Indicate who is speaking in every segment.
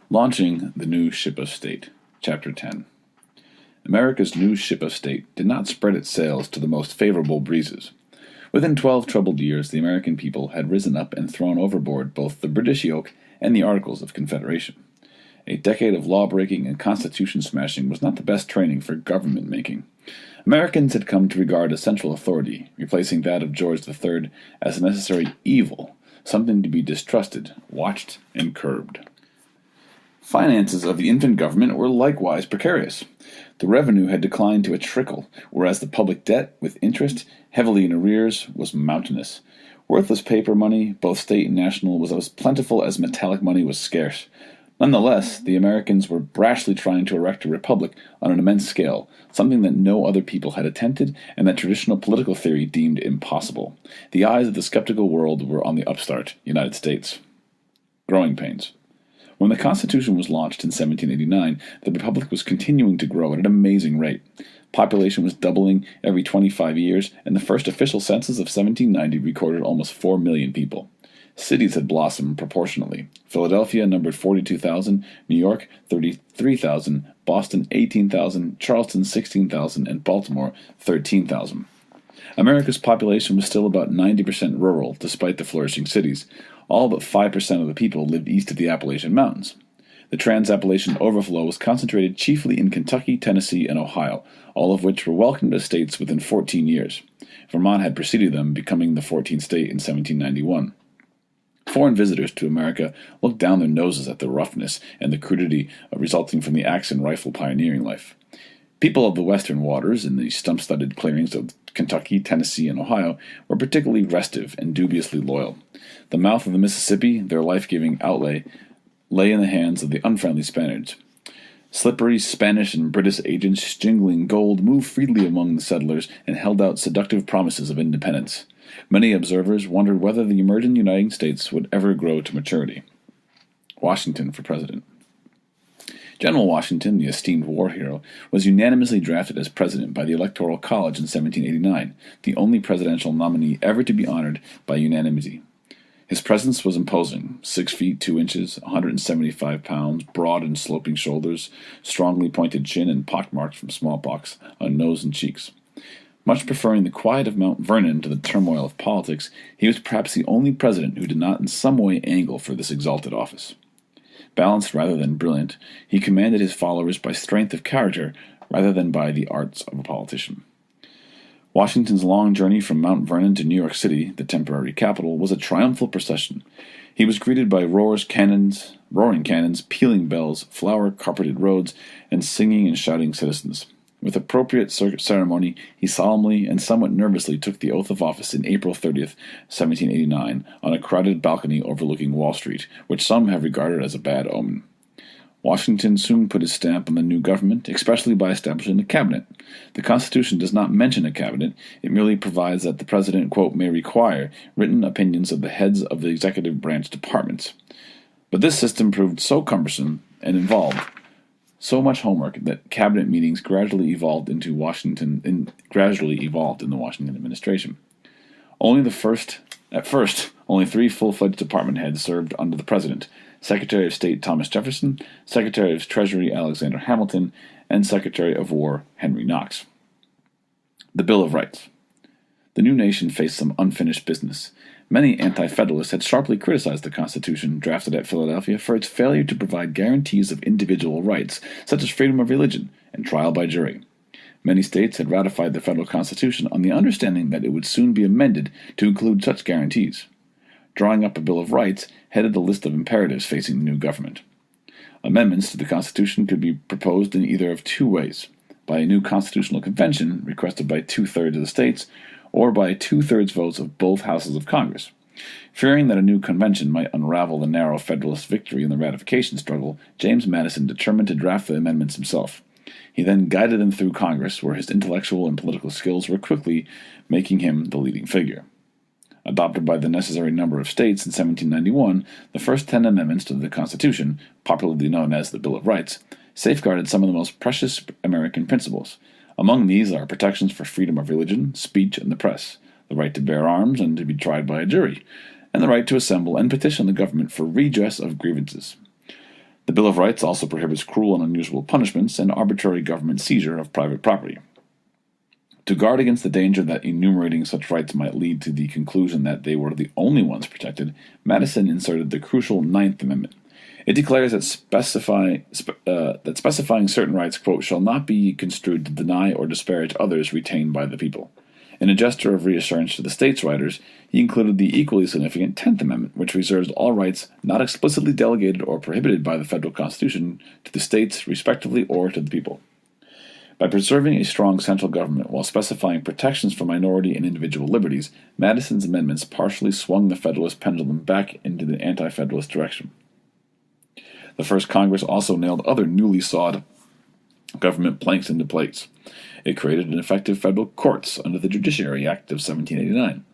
Speaker 1: Launching the New Ship of State, Chapter 10. America's new ship of state did not spread its sails to the most favorable breezes. Within 12 troubled years, the American people had risen up and thrown overboard both the British yoke and the Articles of Confederation. A decade of law-breaking and constitution-smashing was not the best training for government-making. Americans had come to regard a central authority, replacing that of George III, as a necessary evil, something to be distrusted, watched, and curbed. Finances of the infant government were likewise precarious. The revenue had declined to a trickle, whereas the public debt, with interest heavily in arrears, was mountainous. Worthless paper money, both state and national, was as plentiful as metallic money was scarce. Nonetheless, the Americans were brashly trying to erect a republic on an immense scale, something that no other people had attempted and that traditional political theory deemed impossible. The eyes of the skeptical world were on the upstart United States. Growing pains. When the Constitution was launched in 1789, the Republic was continuing to grow at an amazing rate. Population was doubling every 25 years, and the first official census of 1790 recorded almost 4 million people. Cities had blossomed proportionally. Philadelphia numbered 42,000, New York 33,000, Boston 18,000, Charleston 16,000, and Baltimore 13,000. America's population was still about 90% rural, despite the flourishing cities. All but 5% of the people lived east of the Appalachian Mountains. The Trans-Appalachian overflow was concentrated chiefly in Kentucky, Tennessee, and Ohio, all of which were welcomed as states within 14 years. Vermont had preceded them, becoming the 14th state in 1791. Foreign visitors to America looked down their noses at the roughness and the crudity resulting from the axe and rifle pioneering life. People of the western waters, in the stump-studded clearings of Kentucky, Tennessee, and Ohio, were particularly restive and dubiously loyal. The mouth of the Mississippi, their life-giving outlay, lay in the hands of the unfriendly Spaniards. Slippery Spanish and British agents jingling gold moved freely among the settlers and held out seductive promises of independence. Many observers wondered whether the emerging United States would ever grow to maturity. Washington for president. General Washington, the esteemed war hero, was unanimously drafted as president by the Electoral College in 1789, the only presidential nominee ever to be honored by unanimity. His presence was imposing: 6 feet 2 inches, 175 pounds, broad and sloping shoulders, strongly pointed chin, and pockmarks from smallpox on nose and cheeks. Much preferring the quiet of Mount Vernon to the turmoil of politics, he was perhaps the only president who did not in some way angle for this exalted office. Balanced rather than brilliant, he commanded his followers by strength of character rather than by the arts of a politician. Washington's long journey from Mount Vernon to New York City, the temporary capital, was a triumphal procession. He was greeted by roaring cannons, pealing bells, flower-carpeted roads, and singing and shouting citizens. With appropriate ceremony, he solemnly and somewhat nervously took the oath of office in April 30th, 1789, on a crowded balcony overlooking Wall Street, which some have regarded as a bad omen. Washington soon put his stamp on the new government, especially by establishing a cabinet. The Constitution does not mention a cabinet. It merely provides that the president, quote, may require written opinions of the heads of the executive branch departments. But this system proved so cumbersome and involved so much homework that cabinet meetings gradually evolved in the Washington administration. At first, only 3 full-fledged department heads served under the president: Secretary of State Thomas Jefferson, Secretary of Treasury Alexander Hamilton, and Secretary of War Henry Knox. The Bill of Rights. The new nation faced some unfinished business. Many anti-federalists had sharply criticized the Constitution drafted at Philadelphia for its failure to provide guarantees of individual rights, such as freedom of religion and trial by jury. Many states had ratified the federal Constitution on the understanding that it would soon be amended to include such guarantees. Drawing up a Bill of Rights headed the list of imperatives facing the new government. Amendments to the Constitution could be proposed in either of 2 ways: by a new constitutional convention requested by 2/3 of the states, or by 2/3 votes of both houses of Congress. Fearing that a new convention might unravel the narrow Federalist victory in the ratification struggle, James Madison determined to draft the amendments himself. He then guided them through Congress, where his intellectual and political skills were quickly making him the leading figure. Adopted by the necessary number of states in 1791, the first 10 amendments to the Constitution, popularly known as the Bill of Rights, safeguarded some of the most precious American principles. Among these are protections for freedom of religion, speech, and the press, the right to bear arms and to be tried by a jury, and the right to assemble and petition the government for redress of grievances. The Bill of Rights also prohibits cruel and unusual punishments and arbitrary government seizure of private property. To guard against the danger that enumerating such rights might lead to the conclusion that they were the only ones protected, Madison inserted the crucial Ninth Amendment. It declares that specifying certain rights, quote, shall not be construed to deny or disparage others retained by the people. In a gesture of reassurance to the states' writers, he included the equally significant Tenth Amendment, which reserves all rights not explicitly delegated or prohibited by the federal Constitution to the states, respectively, or to the people. By preserving a strong central government while specifying protections for minority and individual liberties, Madison's amendments partially swung the Federalist pendulum back into the anti-Federalist direction. The first Congress also nailed other newly sought government planks into place. It created an effective federal courts under the Judiciary Act of 1789.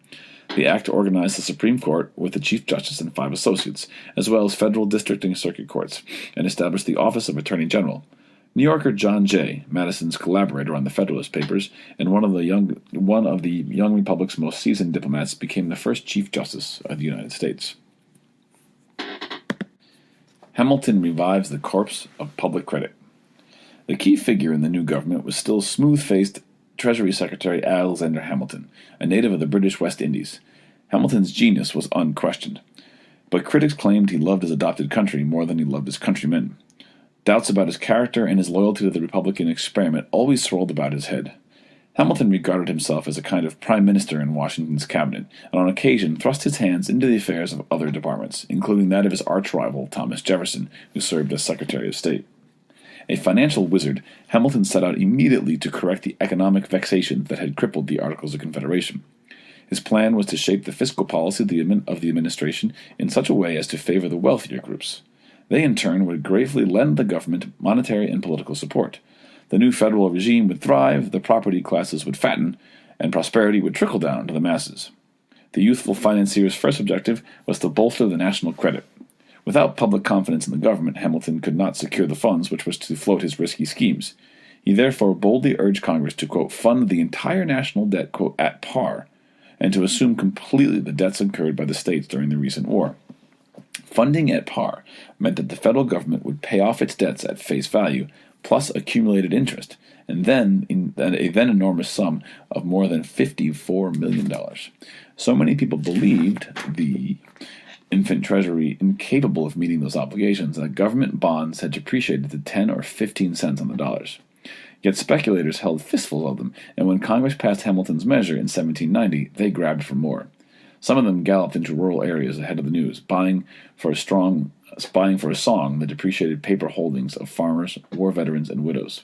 Speaker 1: The act organized the Supreme Court with the Chief Justice and 5 associates, as well as federal district and circuit courts, and established the Office of Attorney General. New Yorker John Jay, Madison's collaborator on the Federalist Papers and one of the young Republic's most seasoned diplomats, became the first Chief Justice of the United States. Hamilton revives the corpse of public credit. The key figure in the new government was still smooth-faced Treasury Secretary Alexander Hamilton, a native of the British West Indies. Hamilton's genius was unquestioned, but critics claimed he loved his adopted country more than he loved his countrymen. Doubts about his character and his loyalty to the Republican experiment always swirled about his head. Hamilton regarded himself as a kind of prime minister in Washington's cabinet, and on occasion thrust his hands into the affairs of other departments, including that of his arch-rival Thomas Jefferson, who served as Secretary of State. A financial wizard, Hamilton set out immediately to correct the economic vexations that had crippled the Articles of Confederation. His plan was to shape the fiscal policy of the administration in such a way as to favor the wealthier groups. They, in turn, would gratefully lend the government monetary and political support. The new federal regime would thrive, the property classes would fatten, and prosperity would trickle down to the masses. The youthful financier's first objective was to bolster the national credit. Without public confidence in the government, Hamilton could not secure the funds which was to float his risky schemes. He therefore boldly urged Congress to, quote, fund the entire national debt, quote, at par, and to assume completely the debts incurred by the states during the recent war. Funding at par meant that the federal government would pay off its debts at face value, plus accumulated interest, and then a then enormous sum of more than $54 million. So many people believed the infant treasury incapable of meeting those obligations that government bonds had depreciated to 10 or 15 cents on the dollars. Yet speculators held fistfuls of them, and when Congress passed Hamilton's measure in 1790, they grabbed for more. Some of them galloped into rural areas ahead of the news, spying for a song the depreciated paper holdings of farmers, war veterans, and widows.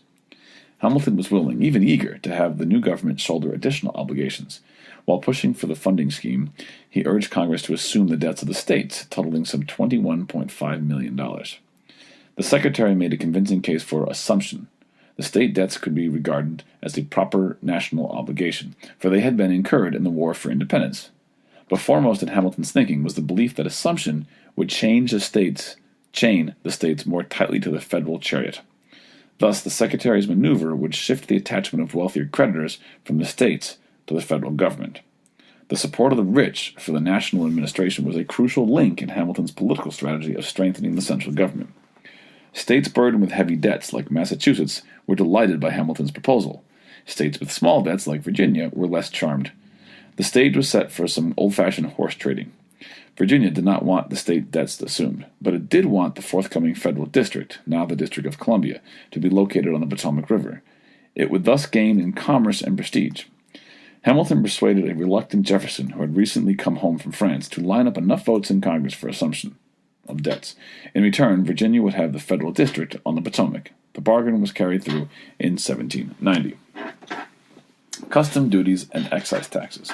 Speaker 1: Hamilton was willing, even eager, to have the new government shoulder additional obligations. While pushing for the funding scheme, he urged Congress to assume the debts of the states, totaling some $21.5 million. The Secretary made a convincing case for assumption. The state debts could be regarded as a proper national obligation, for they had been incurred in the War for Independence. But foremost in Hamilton's thinking was the belief that assumption would chain the states more tightly to the federal chariot. Thus, the Secretary's maneuver would shift the attachment of wealthier creditors from the states to the federal government. The support of the rich for the national administration was a crucial link in Hamilton's political strategy of strengthening the central government. States burdened with heavy debts, like Massachusetts, were delighted by Hamilton's proposal. States with small debts, like Virginia, were less charmed. The stage was set for some old-fashioned horse trading. Virginia did not want the state debts assumed, but it did want the forthcoming federal district, now the District of Columbia, to be located on the Potomac River. It would thus gain in commerce and prestige. Hamilton persuaded a reluctant Jefferson, who had recently come home from France, to line up enough votes in Congress for assumption of debts. In return, Virginia would have the federal district on the Potomac. The bargain was carried through in 1790. Custom duties and excise taxes.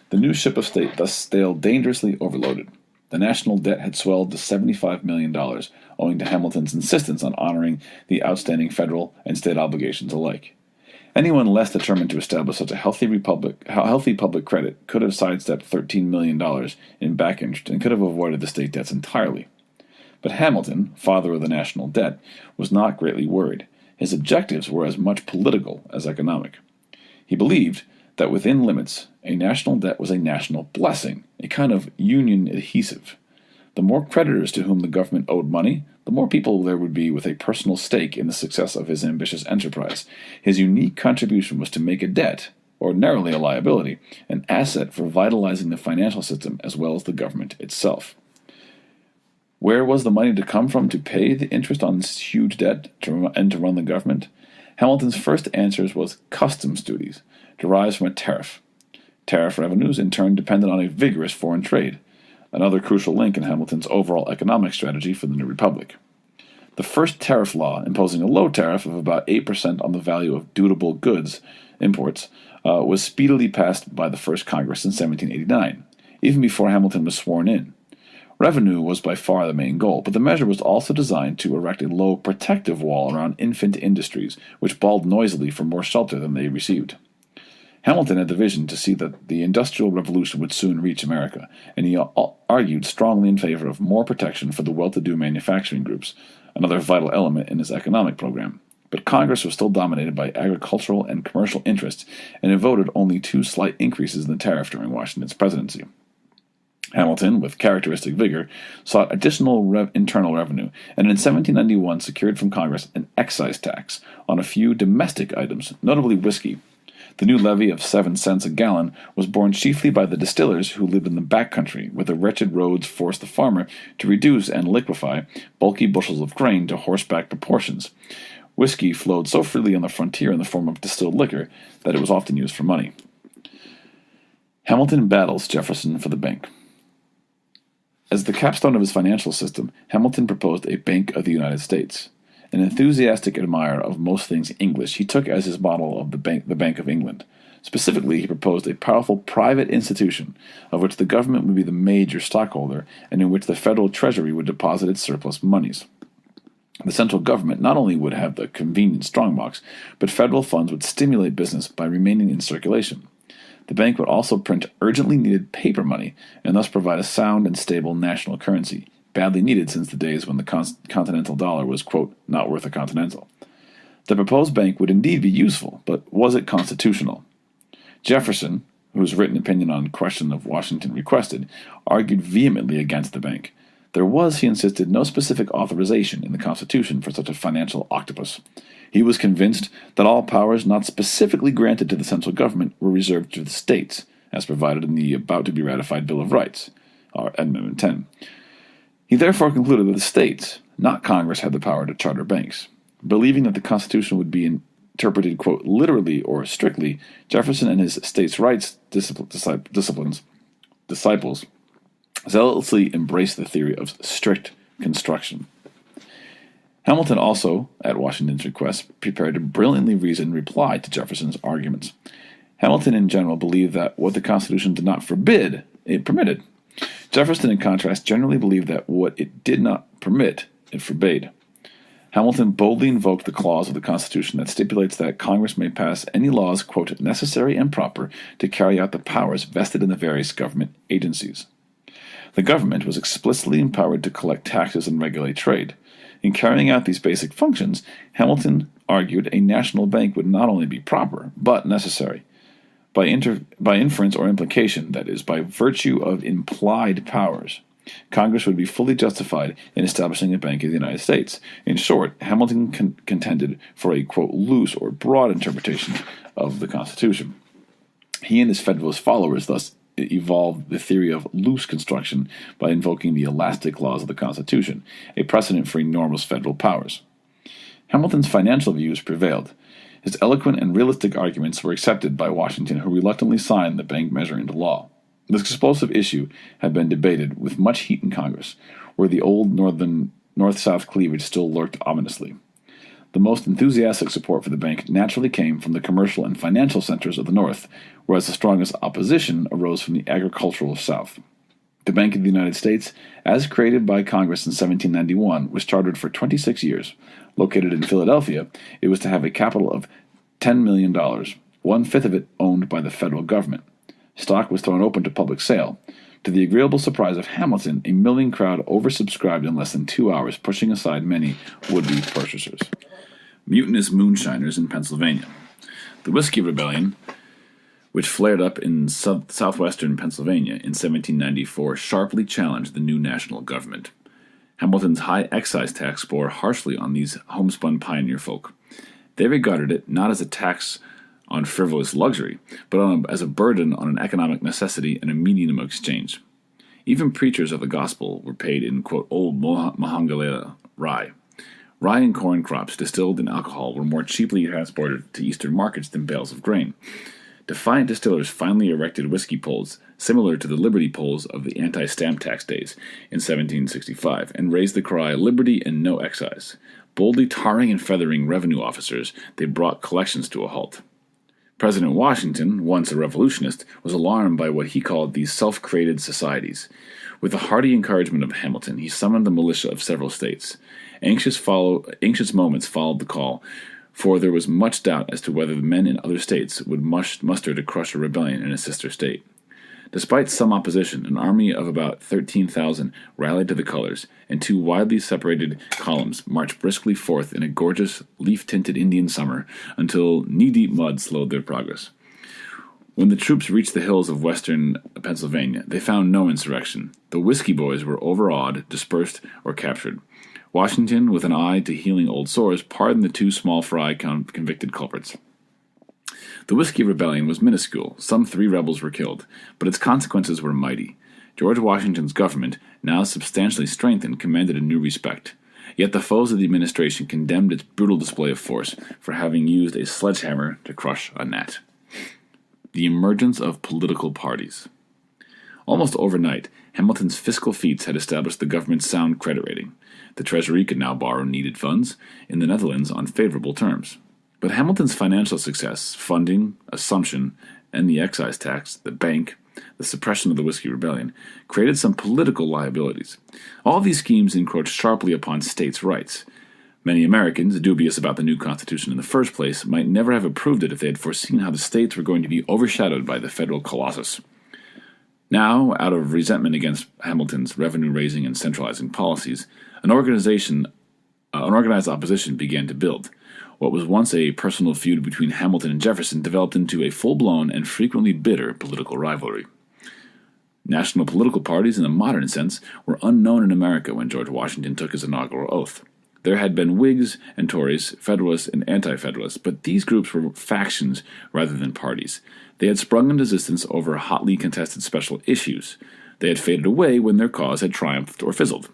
Speaker 1: The new ship of state thus sailed dangerously overloaded. The national debt had swelled to $75 million, owing to Hamilton's insistence on honoring the outstanding federal and state obligations alike. Anyone less determined to establish such a healthy public credit could have sidestepped $13 million in back interest and could have avoided the state debts entirely. But Hamilton, father of the national debt, was not greatly worried. His objectives were as much political as economic. He believed that within limits, a national debt was a national blessing, a kind of union adhesive. The more creditors to whom the government owed money, the more people there would be with a personal stake in the success of his ambitious enterprise. His unique contribution was to make a debt, ordinarily a liability, an asset for vitalizing the financial system as well as the government itself. Where was the money to come from to pay the interest on this huge debt and to run the government? Hamilton's first answer was customs duties, derived from a tariff. Tariff revenues, in turn, depended on a vigorous foreign trade, another crucial link in Hamilton's overall economic strategy for the new republic. The first tariff law, imposing a low tariff of about 8% on the value of dutiable goods imports, was speedily passed by the first Congress in 1789, even before Hamilton was sworn in. Revenue was by far the main goal, but the measure was also designed to erect a low protective wall around infant industries, which bawled noisily for more shelter than they received. Hamilton had the vision to see that the Industrial Revolution would soon reach America, and he argued strongly in favor of more protection for the well-to-do manufacturing groups, another vital element in his economic program. But Congress was still dominated by agricultural and commercial interests, and it voted only 2 slight increases in the tariff during Washington's presidency. Hamilton, with characteristic vigor, sought additional internal revenue, and in 1791 secured from Congress an excise tax on a few domestic items, notably whiskey. The new levy of 7 cents a gallon was borne chiefly by the distillers who lived in the back country, where the wretched roads forced the farmer to reduce and liquefy bulky bushels of grain to horseback proportions. Whiskey flowed so freely on the frontier in the form of distilled liquor that it was often used for money. Hamilton battles Jefferson for the bank. As the capstone of his financial system, Hamilton proposed a Bank of the United States. An enthusiastic admirer of most things English, he took as his model of the Bank of England. Specifically, he proposed a powerful private institution of which the government would be the major stockholder and in which the federal treasury would deposit its surplus monies. The central government not only would have the convenient strongbox, but federal funds would stimulate business by remaining in circulation. The bank would also print urgently needed paper money and thus provide a sound and stable national currency, badly needed since the days when the continental dollar was, quote, not worth a continental. The proposed bank would indeed be useful, but was it constitutional? Jefferson, whose written opinion on the question of Washington requested, argued vehemently against the bank. There was, he insisted, no specific authorization in the Constitution for such a financial octopus. He was convinced that all powers not specifically granted to the central government were reserved to the states, as provided in the about-to-be-ratified Bill of Rights, or Amendment 10. He therefore concluded that the states, not Congress, had the power to charter banks. Believing that the Constitution would be interpreted, quote, literally or strictly, Jefferson and his states' rights disciples zealously embraced the theory of strict construction. Hamilton also, at Washington's request, prepared a brilliantly reasoned reply to Jefferson's arguments. Hamilton, in general, believed that what the Constitution did not forbid, it permitted. Jefferson, in contrast, generally believed that what it did not permit, it forbade. Hamilton boldly invoked the clause of the Constitution that stipulates that Congress may pass any laws, quote, necessary and proper to carry out the powers vested in the various government agencies. The government was explicitly empowered to collect taxes and regulate trade. In carrying out these basic functions, Hamilton argued a national bank would not only be proper, but necessary. By inference or implication, that is, by virtue of implied powers, Congress would be fully justified in establishing a Bank of the United States. In short, Hamilton contended for a, quote, loose or broad interpretation of the Constitution. He and his Federalist followers thus evolved the theory of loose construction by invoking the elastic laws of the Constitution, a precedent for enormous federal powers. Hamilton's financial views prevailed. His eloquent and realistic arguments were accepted by Washington, who reluctantly signed the bank measure into law. This explosive issue had been debated with much heat in Congress, where the old north-south cleavage still lurked ominously. The most enthusiastic support for the bank naturally came from the commercial and financial centers of the North, whereas the strongest opposition arose from the agricultural South. The Bank of the United States, as created by Congress in 1791, was chartered for 26 years. Located in Philadelphia, it was to have a capital of $10 million, 1/5 of it owned by the federal government. Stock was thrown open to public sale. To the agreeable surprise of Hamilton, a milling crowd oversubscribed in less than 2 hours, pushing aside many would-be purchasers. Mutinous moonshiners in Pennsylvania. The Whiskey Rebellion, which flared up in southwestern Pennsylvania in 1794, sharply challenged the new national government. Hamilton's high excise tax bore harshly on these homespun pioneer folk. They regarded it not as a tax on frivolous luxury, but as a burden on an economic necessity and a medium of exchange. Even preachers of the gospel were paid in, quote, old Mahangala rye. Rye and corn crops distilled in alcohol were more cheaply transported to eastern markets than bales of grain. Defiant distillers finally erected whiskey poles, similar to the Liberty poles of the anti-stamp tax days in 1765, and raised the cry, "Liberty and no excise." Boldly tarring and feathering revenue officers, they brought collections to a halt. President Washington, once a revolutionist, was alarmed by what he called these self-created societies. With the hearty encouragement of Hamilton, he summoned the militia of several states. Anxious moments followed the call, for there was much doubt as to whether the men in other states would muster to crush a rebellion in a sister state. Despite some opposition, an army of about 13,000 rallied to the colors, and two widely separated columns marched briskly forth in a gorgeous, leaf-tinted Indian summer until knee-deep mud slowed their progress. When the troops reached the hills of western Pennsylvania, they found no insurrection. The Whiskey Boys were overawed, dispersed, or captured. Washington, with an eye to healing old sores, pardoned the two small fry convicted culprits. The Whiskey Rebellion was minuscule. Some 3 rebels were killed, but its consequences were mighty. George Washington's government, now substantially strengthened, commanded a new respect. Yet the foes of the administration condemned its brutal display of force for having used a sledgehammer to crush a gnat. The emergence of political parties. Almost overnight, Hamilton's fiscal feats had established the government's sound credit rating. The Treasury could now borrow needed funds in the Netherlands on favorable terms. But Hamilton's financial success, funding, assumption, and the excise tax, the bank, the suppression of the Whiskey Rebellion, created some political liabilities. All these schemes encroached sharply upon states' rights. Many Americans, dubious about the new Constitution in the first place, might never have approved it if they had foreseen how the states were going to be overshadowed by the federal colossus. Now, out of resentment against Hamilton's revenue-raising and centralizing policies, an organized opposition began to build. What was once a personal feud between Hamilton and Jefferson developed into a full-blown and frequently bitter political rivalry. National political parties, in the modern sense, were unknown in America when George Washington took his inaugural oath. There had been Whigs and Tories, Federalists and Anti-Federalists, but these groups were factions rather than parties. They had sprung into existence over hotly contested special issues. They had faded away when their cause had triumphed or fizzled.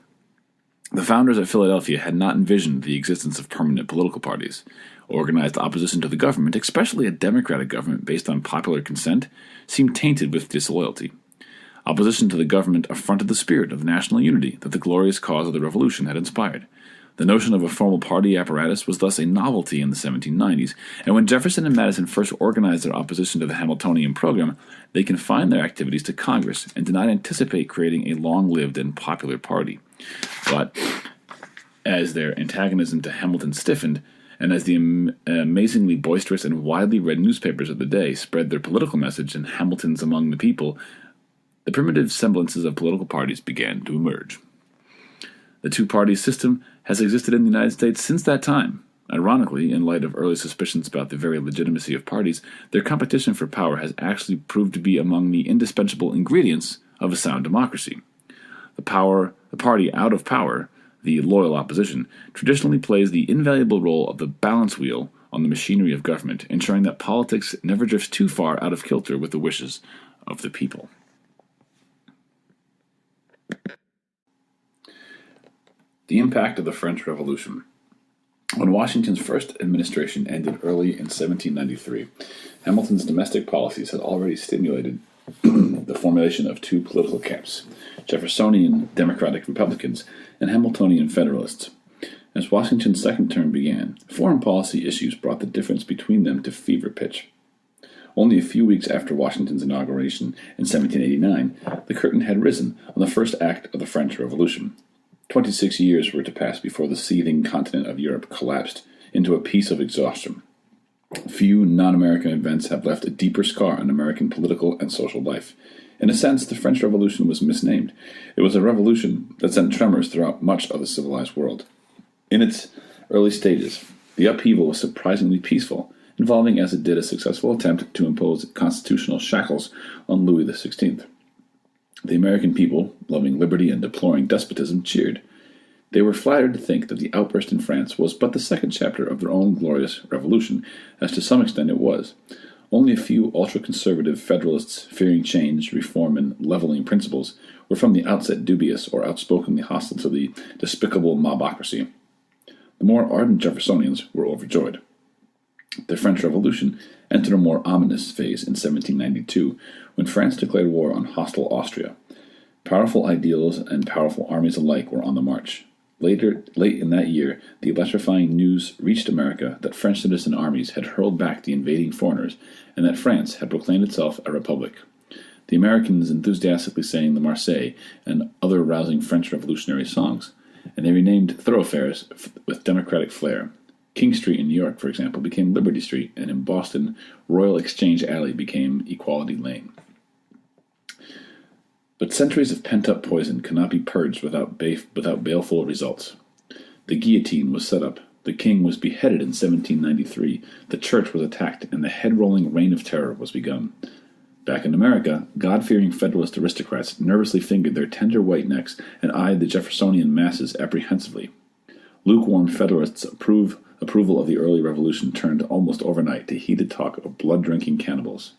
Speaker 1: The founders of Philadelphia had not envisioned the existence of permanent political parties. Organized opposition to the government, especially a democratic government based on popular consent, seemed tainted with disloyalty. Opposition to the government affronted the spirit of national unity that the glorious cause of the Revolution had inspired. The notion of a formal party apparatus was thus a novelty in the 1790s, and when Jefferson and Madison first organized their opposition to the Hamiltonian program, they confined their activities to Congress and did not anticipate creating a long-lived and popular party. But as their antagonism to Hamilton stiffened, and as the amazingly boisterous and widely read newspapers of the day spread their political message and Hamilton's among the people, the primitive semblances of political parties began to emerge. The two-party system has existed in the United States since that time. Ironically, in light of early suspicions about the very legitimacy of parties, their competition for power has actually proved to be among the indispensable ingredients of a sound democracy. The party out of power, the loyal opposition, traditionally plays the invaluable role of the balance wheel on the machinery of government, ensuring that politics never drifts too far out of kilter with the wishes of the people. The impact of the French Revolution. When Washington's first administration ended early in 1793, Hamilton's domestic policies had already stimulated the formation of two political camps, Jeffersonian Democratic Republicans and Hamiltonian Federalists. As Washington's second term began, foreign policy issues brought the difference between them to fever pitch. Only a few weeks after Washington's inauguration in 1789, the curtain had risen on the first act of the French Revolution. 26 years were to pass before the seething continent of Europe collapsed into a peace of exhaustion. Few non-American events have left a deeper scar on American political and social life. In a sense, the French Revolution was misnamed. It was a revolution that sent tremors throughout much of the civilized world. In its early stages, the upheaval was surprisingly peaceful, involving as it did a successful attempt to impose constitutional shackles on Louis XVI. The American people, loving liberty and deploring despotism, cheered. They were flattered to think that the outburst in France was but the second chapter of their own glorious revolution, as to some extent it was. Only a few ultra-conservative Federalists, fearing change, reform, and leveling principles, were from the outset dubious or outspokenly hostile to the despicable mobocracy. The more ardent Jeffersonians were overjoyed. The French Revolution entered a more ominous phase in 1792, when France declared war on hostile Austria. Powerful ideals and powerful armies alike were on the march. Late in that year, the electrifying news reached America that French citizen armies had hurled back the invading foreigners, and that France had proclaimed itself a republic. The Americans enthusiastically sang the Marseillaise and other rousing French revolutionary songs, and they renamed thoroughfares with democratic flair. King Street in New York, for example, became Liberty Street, and in Boston, Royal Exchange Alley became Equality Lane. But centuries of pent-up poison cannot be purged without baleful results. The guillotine was set up, the king was beheaded in 1793, the church was attacked, and the head-rolling reign of terror was begun. Back in America, God-fearing Federalist aristocrats nervously fingered their tender white necks and eyed the Jeffersonian masses apprehensively. Lukewarm Federalists' approval of the early revolution turned almost overnight to heated talk of blood-drinking cannibals.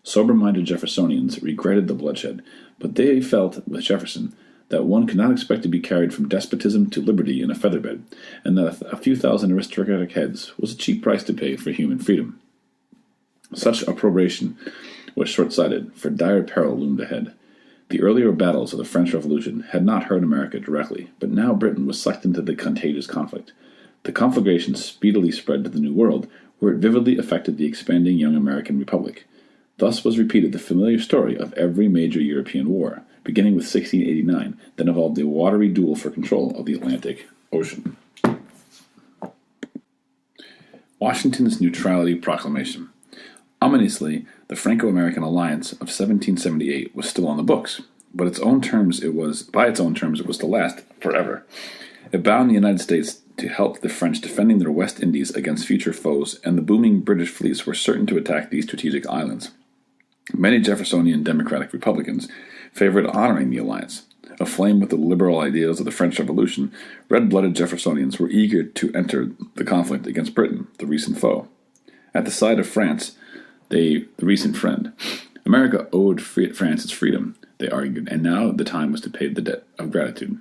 Speaker 1: Sober-minded Jeffersonians regretted the bloodshed, but they felt, with Jefferson, that one could not expect to be carried from despotism to liberty in a featherbed, and that a few thousand aristocratic heads was a cheap price to pay for human freedom. Such approbation was short-sighted, for dire peril loomed ahead. The earlier battles of the French Revolution had not hurt America directly, but now Britain was sucked into the contagious conflict. The conflagration speedily spread to the New World, where it vividly affected the expanding young American republic. Thus was repeated the familiar story of every major European war, beginning with 1689, that involved a watery duel for control of the Atlantic Ocean. Washington's Neutrality Proclamation. Ominously, the Franco-American alliance of 1778 was still on the books, but by its own terms it was to last forever. It bound the United States to help the French defending their West Indies against future foes, and the booming British fleets were certain to attack these strategic islands. Many Jeffersonian Democratic Republicans favored honoring the alliance. Aflame with the liberal ideals of the French Revolution, red-blooded Jeffersonians were eager to enter the conflict against Britain, the recent foe. At the side of France, the recent friend, America owed France its freedom, they argued, and now the time was to pay the debt of gratitude.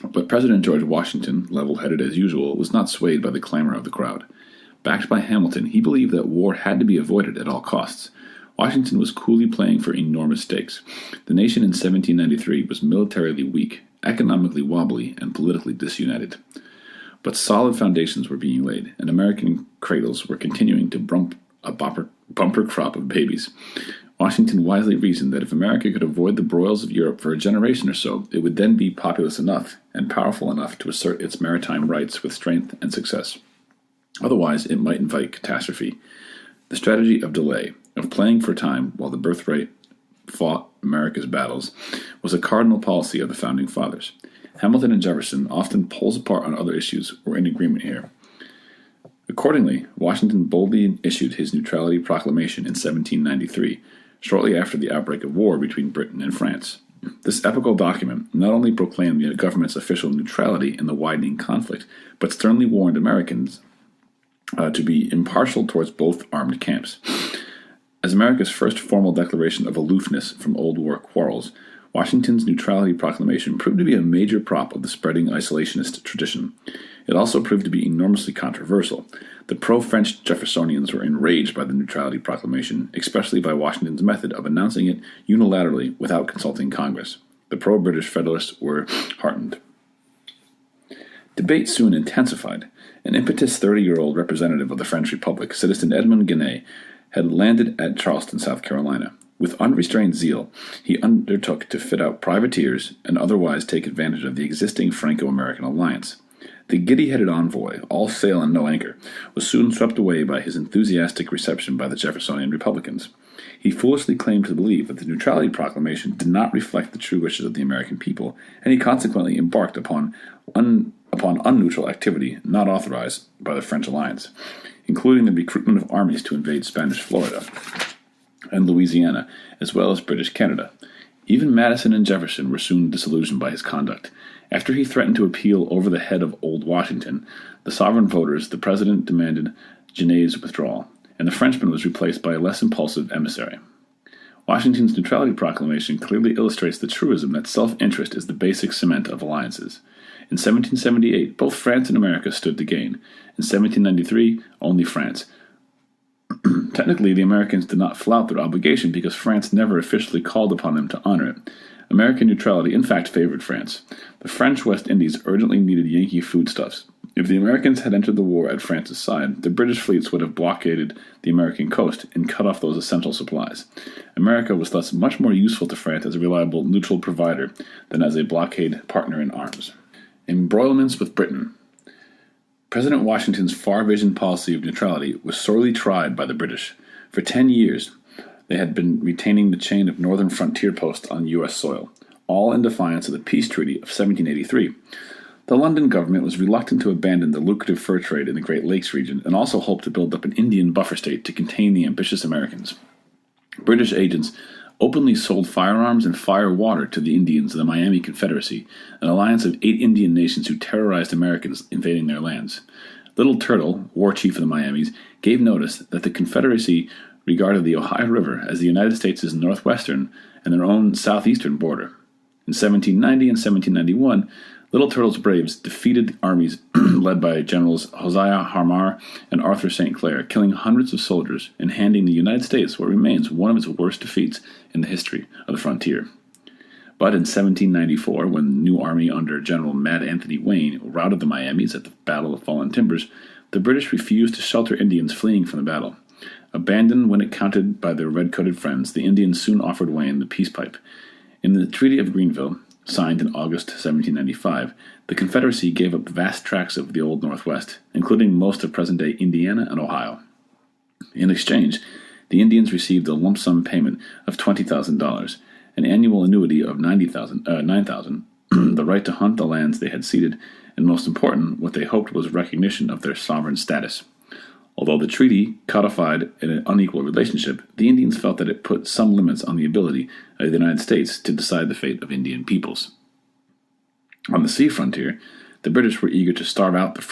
Speaker 1: But President George Washington, level-headed as usual, was not swayed by the clamor of the crowd. Backed by Hamilton, he believed that war had to be avoided at all costs. Washington was coolly playing for enormous stakes. The nation in 1793 was militarily weak, economically wobbly, and politically disunited. But solid foundations were being laid, and American cradles were continuing to bumper crop of babies. Washington wisely reasoned that if America could avoid the broils of Europe for a generation or so, it would then be populous enough and powerful enough to assert its maritime rights with strength and success. Otherwise, it might invite catastrophe. The strategy of delay, of playing for time while the birthright fought America's battles, was a cardinal policy of the Founding Fathers. Hamilton and Jefferson, often poles apart on other issues, were in agreement here. Accordingly, Washington boldly issued his Neutrality Proclamation in 1793, shortly after the outbreak of war between Britain and France. This epical document not only proclaimed the government's official neutrality in the widening conflict, but sternly warned Americans to be impartial towards both armed camps. As America's first formal declaration of aloofness from old war quarrels, Washington's Neutrality Proclamation proved to be a major prop of the spreading isolationist tradition. It also proved to be enormously controversial. The pro-French Jeffersonians were enraged by the Neutrality Proclamation, especially by Washington's method of announcing it unilaterally without consulting Congress. The pro-British Federalists were heartened. Debate soon intensified. An impetuous 30-year-old representative of the French Republic, citizen Edmond Guénet, had landed at Charleston, South Carolina. With unrestrained zeal, he undertook to fit out privateers and otherwise take advantage of the existing Franco-American alliance. The giddy-headed envoy, all sail and no anchor, was soon swept away by his enthusiastic reception by the Jeffersonian Republicans. He foolishly claimed to believe that the Neutrality Proclamation did not reflect the true wishes of the American people, and he consequently embarked upon unneutral activity not authorized by the French alliance, including the recruitment of armies to invade Spanish Florida and Louisiana, as well as British Canada. Even Madison and Jefferson were soon disillusioned by his conduct. After he threatened to appeal over the head of old Washington, the sovereign voters, the president demanded Genet's withdrawal, and the Frenchman was replaced by a less impulsive emissary. Washington's Neutrality Proclamation clearly illustrates the truism that self-interest is the basic cement of alliances. In 1778, both France and America stood to gain. In 1793, only France. Technically, the Americans did not flout their obligation because France never officially called upon them to honor it. American neutrality, in fact, favored France. The French West Indies urgently needed Yankee foodstuffs. If the Americans had entered the war at France's side, the British fleets would have blockaded the American coast and cut off those essential supplies. America was thus much more useful to France as a reliable neutral provider than as a blockade partner in arms. Embroilments with Britain. President Washington's far-vision policy of neutrality was sorely tried by the British. For 10 years, they had been retaining the chain of northern frontier posts on U.S. soil, all in defiance of the peace treaty of 1783. The London government was reluctant to abandon the lucrative fur trade in the Great Lakes region and also hoped to build up an Indian buffer state to contain the ambitious Americans. British agents openly sold firearms and fire water to the Indians of the Miami Confederacy, an alliance of 8 Indian nations who terrorized Americans invading their lands. Little Turtle, war chief of the Miamis, gave notice that the Confederacy regarded the Ohio River as the United States' northwestern and their own southeastern border. In 1790 and 1791, Little Turtle's braves defeated armies led by Generals Hosea Harmar and Arthur St. Clair, killing hundreds of soldiers and handing the United States what remains one of its worst defeats in the history of the frontier. But in 1794, when the new army under General Mad Anthony Wayne routed the Miamis at the Battle of Fallen Timbers, the British refused to shelter Indians fleeing from the battle. Abandoned when it counted by their red-coated friends, the Indians soon offered Wayne the peace pipe. In the Treaty of Greenville, signed in August 1795, the Confederacy gave up vast tracts of the Old Northwest, including most of present-day Indiana and Ohio. In exchange, the Indians received a lump sum payment of $20,000, an annual annuity of $9,000, the right to hunt the lands they had ceded, and most important, what they hoped was recognition of their sovereign status. Although the treaty codified an unequal relationship, the Indians felt that it put some limits on the ability of the United States to decide the fate of Indian peoples. On the sea frontier, the British were eager to starve out the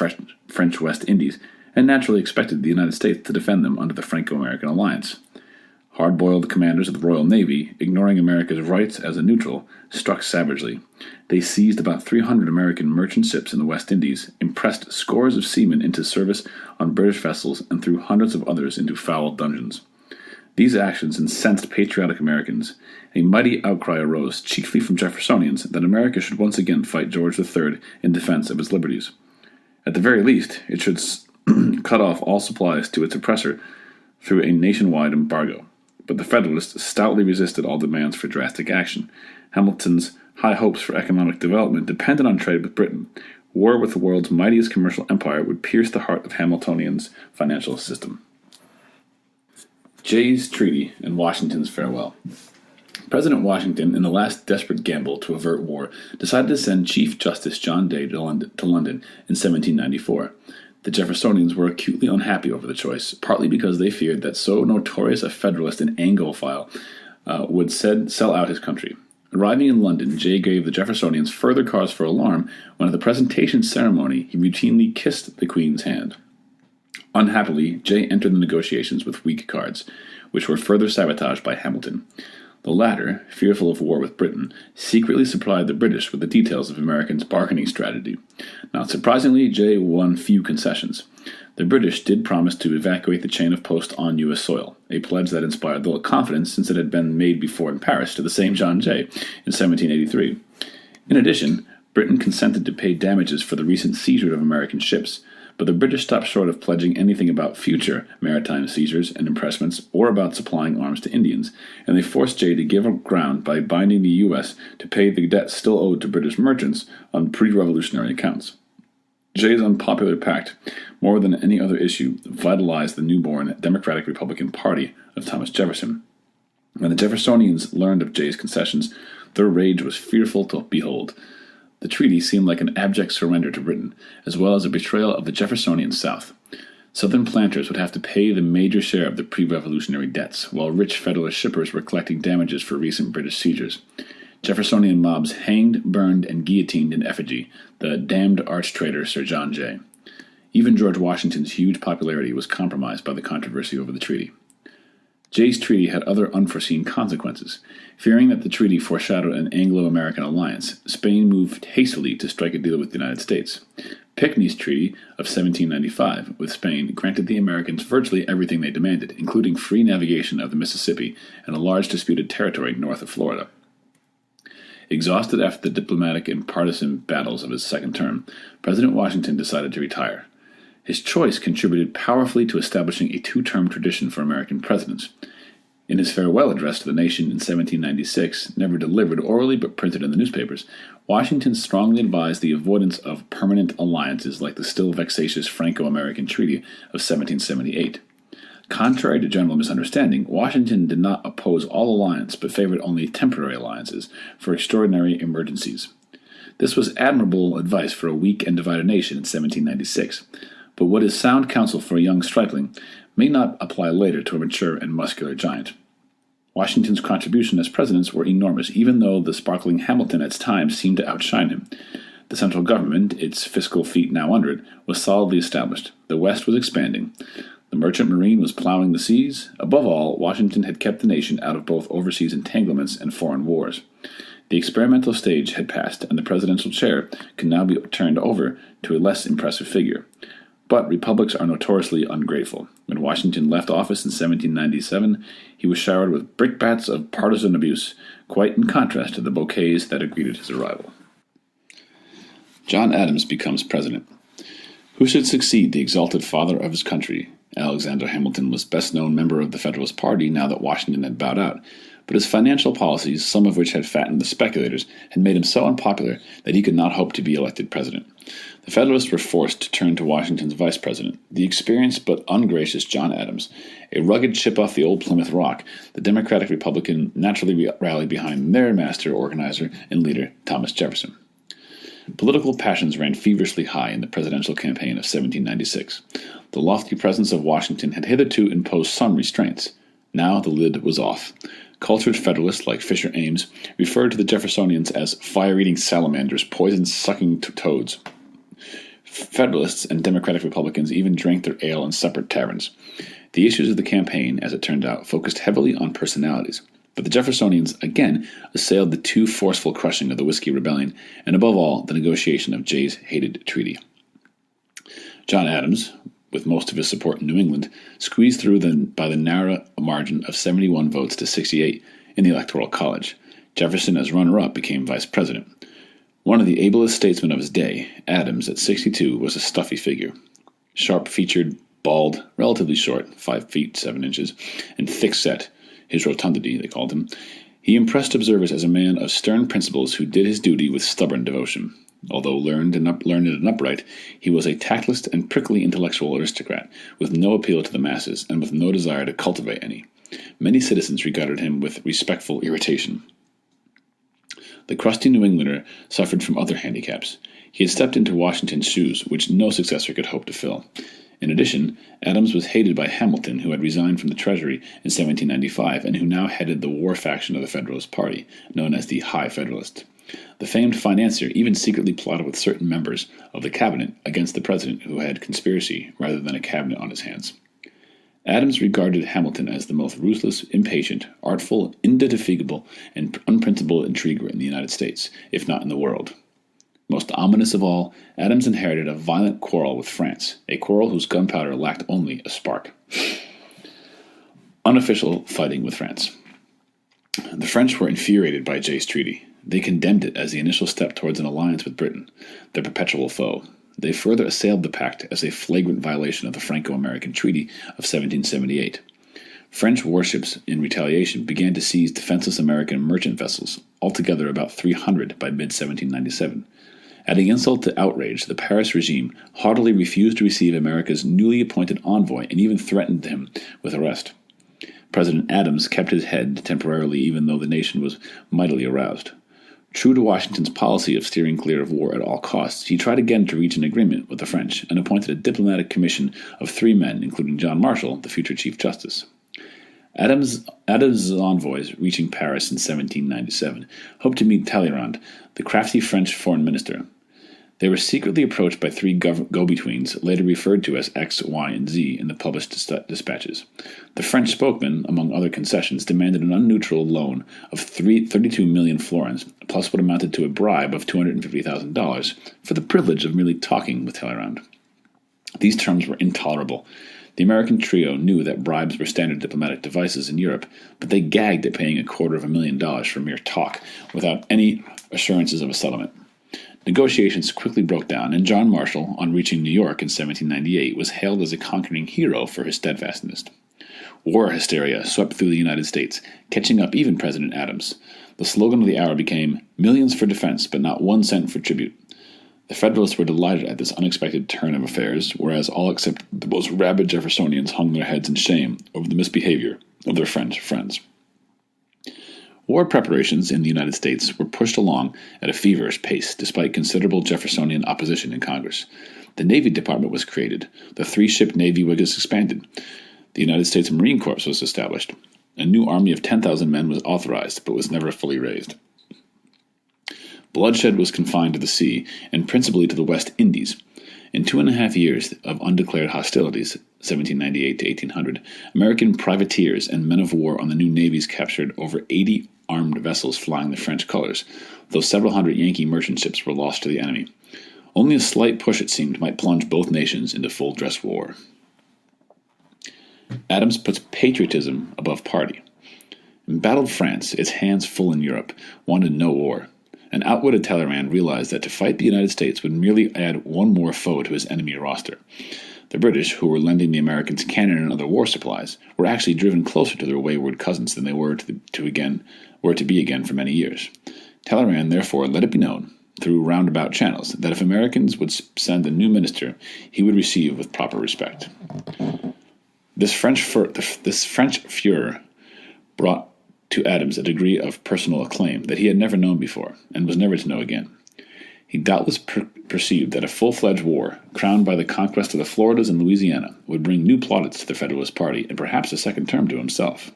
Speaker 1: French West Indies and naturally expected the United States to defend them under the Franco-American alliance. Hard-boiled commanders of the Royal Navy, ignoring America's rights as a neutral, struck savagely. They seized about 300 American merchant ships in the West Indies, impressed scores of seamen into service on British vessels, and threw hundreds of others into foul dungeons. These actions incensed patriotic Americans. A mighty outcry arose, chiefly from Jeffersonians, that America should once again fight George III in defense of its liberties. At the very least, it should cut off all supplies to its oppressor through a nationwide embargo. But the Federalists stoutly resisted all demands for drastic action. Hamilton's high hopes for economic development depended on trade with Britain. War with the world's mightiest commercial empire would pierce the heart of Hamiltonian's financial system. Jay's Treaty and Washington's Farewell. President Washington, in the last desperate gamble to avert war, decided to send Chief Justice John Day to London in 1794. The Jeffersonians were acutely unhappy over the choice, partly because they feared that so notorious a Federalist and Anglophile would sell out his country. Arriving in London, Jay gave the Jeffersonians further cause for alarm when at the presentation ceremony he routinely kissed the Queen's hand. Unhappily, Jay entered the negotiations with weak cards, which were further sabotaged by Hamilton. The latter, fearful of war with Britain, secretly supplied the British with the details of Americans' bargaining strategy. Not surprisingly, Jay won few concessions. The British did promise to evacuate the chain of posts on U.S. soil, a pledge that inspired little confidence since it had been made before in Paris to the same John Jay in 1783. In addition, Britain consented to pay damages for the recent seizure of American ships, but the British stopped short of pledging anything about future maritime seizures and impressments or about supplying arms to Indians, and they forced Jay to give up ground by binding the U.S. to pay the debt still owed to British merchants on pre-revolutionary accounts. Jay's unpopular pact, more than any other issue, vitalized the newborn Democratic Republican Party of Thomas Jefferson. When the Jeffersonians learned of Jay's concessions, their rage was fearful to behold. The treaty seemed like an abject surrender to Britain, as well as a betrayal of the Jeffersonian South. Southern planters would have to pay the major share of the pre-revolutionary debts, while rich Federalist shippers were collecting damages for recent British seizures. Jeffersonian mobs hanged, burned, and guillotined in effigy the damned arch-traitor Sir John Jay. Even George Washington's huge popularity was compromised by the controversy over the treaty. Jay's treaty had other unforeseen consequences. Fearing that the treaty foreshadowed an Anglo-American alliance, Spain moved hastily to strike a deal with the United States. Pinckney's Treaty of 1795 with Spain granted the Americans virtually everything they demanded, including free navigation of the Mississippi and a large disputed territory north of Florida. Exhausted after the diplomatic and partisan battles of his second term, President Washington decided to retire. His choice contributed powerfully to establishing a two-term tradition for American presidents. In his farewell address to the nation in 1796, never delivered orally but printed in the newspapers, Washington strongly advised the avoidance of permanent alliances like the still vexatious Franco-American Treaty of 1778. Contrary to general misunderstanding, Washington did not oppose all alliance but favored only temporary alliances for extraordinary emergencies. This was admirable advice for a weak and divided nation in 1796. But what is sound counsel for a young stripling may not apply later to a mature and muscular giant. Washington's contribution as president were enormous, even though the sparkling Hamilton at times seemed to outshine him. The central government, its fiscal feet now under it, was solidly established. The West was expanding. The merchant marine was plowing the seas. Above all, Washington had kept the nation out of both overseas entanglements and foreign wars. The experimental stage had passed, and the presidential chair could now be turned over to a less impressive figure. But republics are notoriously ungrateful. When Washington left office in 1797, he was showered with brickbats of partisan abuse, quite in contrast to the bouquets that had greeted his arrival. John Adams becomes president. Who should succeed the exalted father of his country? Alexander Hamilton was best known member of the Federalist Party now that Washington had bowed out, but his financial policies, some of which had fattened the speculators, had made him so unpopular that he could not hope to be elected president. The Federalists were forced to turn to Washington's vice president, the experienced but ungracious John Adams. A rugged chip off the old Plymouth Rock, the Democratic Republican naturally rallied behind their master organizer and leader, Thomas Jefferson. Political passions ran feverishly high in the presidential campaign of 1796. The lofty presence of Washington had hitherto imposed some restraints. Now the lid was off. Cultured Federalists like Fisher Ames referred to the Jeffersonians as fire-eating salamanders, poison-sucking toads. Federalists and Democratic Republicans even drank their ale in separate taverns. The issues of the campaign, as it turned out, focused heavily on personalities. But the Jeffersonians again assailed the too forceful crushing of the Whiskey Rebellion, and above all, the negotiation of Jay's hated treaty. John Adams, with most of his support in New England, squeezed through by the narrow margin of 71 votes to 68 in the Electoral College. Jefferson, as runner-up, became vice president. One of the ablest statesmen of his day, Adams, at 62, was a stuffy figure. Sharp-featured, bald, relatively short, 5 feet 7 inches, and thick-set, his rotundity, they called him, he impressed observers as a man of stern principles who did his duty with stubborn devotion. Although learned and upright, he was a tactless and prickly intellectual aristocrat, with no appeal to the masses, and with no desire to cultivate any. Many citizens regarded him with respectful irritation. The crusty New Englander suffered from other handicaps. He had stepped into Washington's shoes, which no successor could hope to fill. In addition, Adams was hated by Hamilton, who had resigned from the Treasury in 1795 and who now headed the war faction of the Federalist Party, known as the High Federalist. The famed financier even secretly plotted with certain members of the cabinet against the president, who had conspiracy rather than a cabinet on his hands. Adams regarded Hamilton as the most ruthless, impatient, artful, indefatigable, and unprincipled intriguer in the United States, if not in the world. Most ominous of all, Adams inherited a violent quarrel with France, a quarrel whose gunpowder lacked only a spark. Unofficial fighting with France. The French were infuriated by Jay's treaty. They condemned it as the initial step towards an alliance with Britain, their perpetual foe. They further assailed the pact as a flagrant violation of the Franco-American Treaty of 1778. French warships, in retaliation, began to seize defenseless American merchant vessels, altogether about 300 by mid-1797. Adding insult to outrage, the Paris regime haughtily refused to receive America's newly appointed envoy and even threatened him with arrest. President Adams kept his head temporarily, even though the nation was mightily aroused. True to Washington's policy of steering clear of war at all costs, he tried again to reach an agreement with the French and appointed a diplomatic commission of 3 men, including John Marshall, the future Chief Justice. Adams's envoys, reaching Paris in 1797, hoped to meet Talleyrand, the crafty French foreign minister. They were secretly approached by 3 go-betweens, later referred to as X, Y, and Z in the published dispatches. The French spokesman, among other concessions, demanded an unneutral loan of 32 million florins, plus what amounted to a bribe of $250,000 for the privilege of merely talking with Talleyrand. These terms were intolerable. The American trio knew that bribes were standard diplomatic devices in Europe, but they gagged at paying $250,000 for mere talk without any assurances of a settlement. Negotiations quickly broke down, and John Marshall, on reaching New York in 1798, was hailed as a conquering hero for his steadfastness. War hysteria swept through the United States, catching up even President Adams. The slogan of the hour became, "Millions for defense, but not 1 cent for tribute." The Federalists were delighted at this unexpected turn of affairs, whereas all except the most rabid Jeffersonians hung their heads in shame over the misbehavior of their French friends. War preparations in the United States were pushed along at a feverish pace, despite considerable Jeffersonian opposition in Congress. The Navy Department was created. The 3-ship Navy was expanded. The United States Marine Corps was established. A new army of 10,000 men was authorized, but was never fully raised. Bloodshed was confined to the sea, and principally to the West Indies. In 2.5 years of undeclared hostilities, 1798 to 1800, American privateers and men of war on the new navies captured over 80 armed vessels flying the French colors, though several hundred Yankee merchant ships were lost to the enemy. Only a slight push, it seemed, might plunge both nations into full-dress war. Adams puts patriotism above party. Embattled France, its hands full in Europe, wanted no war. An outwitted Talleyrand realized that to fight the United States would merely add one more foe to his enemy roster. The British, who were lending the Americans cannon and other war supplies, were actually driven closer to their wayward cousins than they were to be again for many years. Talleyrand therefore let it be known, through roundabout channels, that if Americans would send a new minister, he would receive with proper respect. This French furor brought to Adams a degree of personal acclaim that he had never known before, and was never to know again. He doubtless perceived that a full-fledged war, crowned by the conquest of the Floridas and Louisiana, would bring new plaudits to the Federalist Party, and perhaps a second term to himself.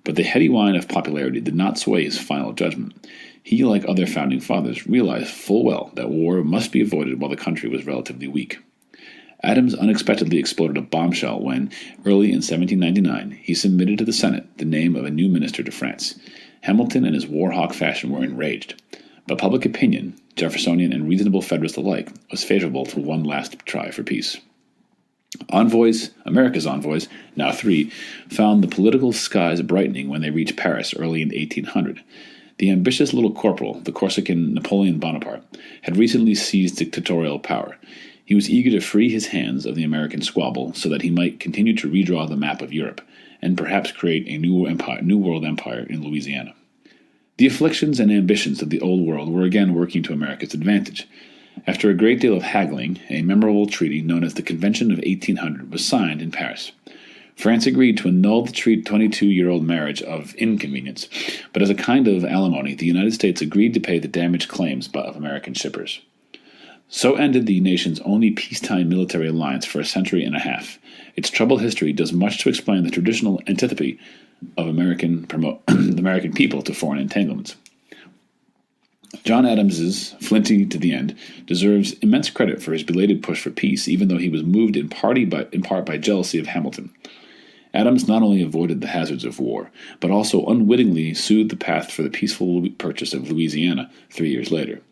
Speaker 1: But the heady wine of popularity did not sway his final judgment. He, like other founding fathers, realized full well that war must be avoided while the country was relatively weak. Adams unexpectedly exploded a bombshell when, early in 1799, he submitted to the Senate the name of a new minister to France. Hamilton, in his war-hawk fashion, were enraged. But public opinion, Jeffersonian and reasonable Federalist alike, was favorable to one last try for peace. America's envoys, now 3, found the political skies brightening when they reached Paris early in 1800. The ambitious little corporal, the Corsican Napoleon Bonaparte, had recently seized dictatorial power. He was eager to free his hands of the American squabble so that he might continue to redraw the map of Europe, and perhaps create a new world empire in Louisiana. The afflictions and ambitions of the Old World were again working to America's advantage. After a great deal of haggling, a memorable treaty known as the Convention of 1800 was signed in Paris. France agreed to annul the 22-year-old marriage of inconvenience, but as a kind of alimony, the United States agreed to pay the damaged claims of American shippers. So ended the nation's only peacetime military alliance for a century and a half. Its troubled history does much to explain the traditional antipathy of the American people to foreign entanglements. John Adams's flinty to the end deserves immense credit for his belated push for peace, even though he was moved in part by jealousy of Hamilton. Adams not only avoided the hazards of war, but also unwittingly soothed the path for the peaceful purchase of Louisiana 3 years later.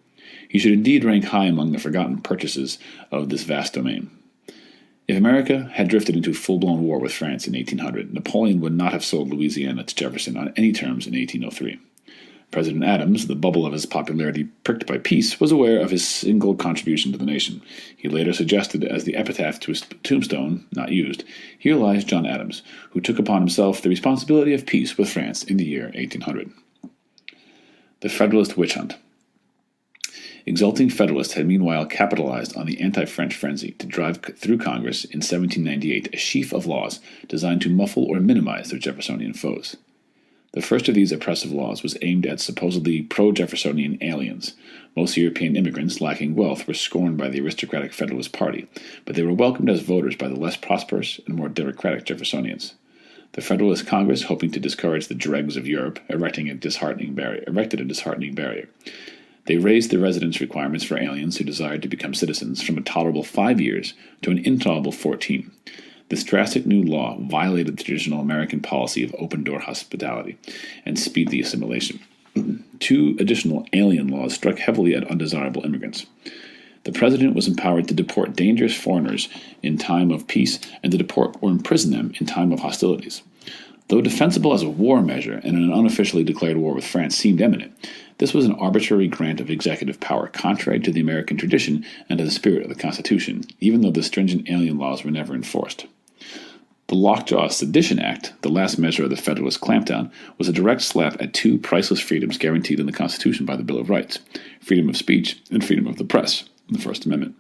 Speaker 1: He should indeed rank high among the forgotten purchases of this vast domain. If America had drifted into full-blown war with France in 1800, Napoleon would not have sold Louisiana to Jefferson on any terms in 1803. President Adams, the bubble of his popularity pricked by peace, was aware of his single contribution to the nation. He later suggested as the epitaph to his tombstone, not used, "Here lies John Adams, who took upon himself the responsibility of peace with France in the year 1800. The Federalist Witchhunt. Exulting Federalists had meanwhile capitalized on the anti-French frenzy to drive through Congress in 1798 a sheaf of laws designed to muffle or minimize their Jeffersonian foes. The first of these oppressive laws was aimed at supposedly pro-Jeffersonian aliens. Most European immigrants lacking wealth were scorned by the aristocratic Federalist Party, but they were welcomed as voters by the less prosperous and more democratic Jeffersonians. The Federalist Congress, hoping to discourage the dregs of Europe, erected a disheartening barrier. They raised the residence requirements for aliens who desired to become citizens from a tolerable 5 years to an intolerable 14. This drastic new law violated the traditional American policy of open-door hospitality and speedy assimilation. 2 additional alien laws struck heavily at undesirable immigrants. The president was empowered to deport dangerous foreigners in time of peace and to deport or imprison them in time of hostilities. Though defensible as a war measure and an unofficially declared war with France seemed imminent, this was an arbitrary grant of executive power contrary to the American tradition and to the spirit of the Constitution, even though the stringent alien laws were never enforced. The Lockjaw Sedition Act, the last measure of the Federalist clampdown, was a direct slap at 2 priceless freedoms guaranteed in the Constitution by the Bill of Rights: freedom of speech and freedom of the press, in the First Amendment.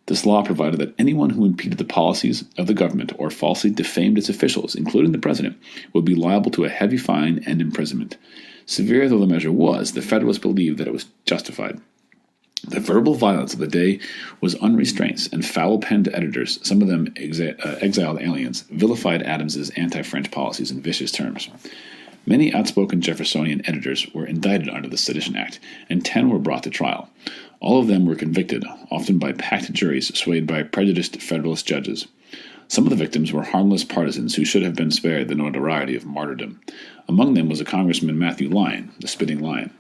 Speaker 1: This law provided that anyone who impeded the policies of the government or falsely defamed its officials, including the president, would be liable to a heavy fine and imprisonment. Severe though the measure was, the Federalists believed that it was justified. The verbal violence of the day was unrestrained, and foul-penned editors, some of them exiled aliens, vilified Adams's anti-French policies in vicious terms. Many outspoken Jeffersonian editors were indicted under the Sedition Act, and 10 were brought to trial. All of them were convicted, often by packed juries swayed by prejudiced Federalist judges. Some of the victims were harmless partisans who should have been spared the notoriety of martyrdom. Among them was a Congressman Matthew Lyon, the Spitting Lion,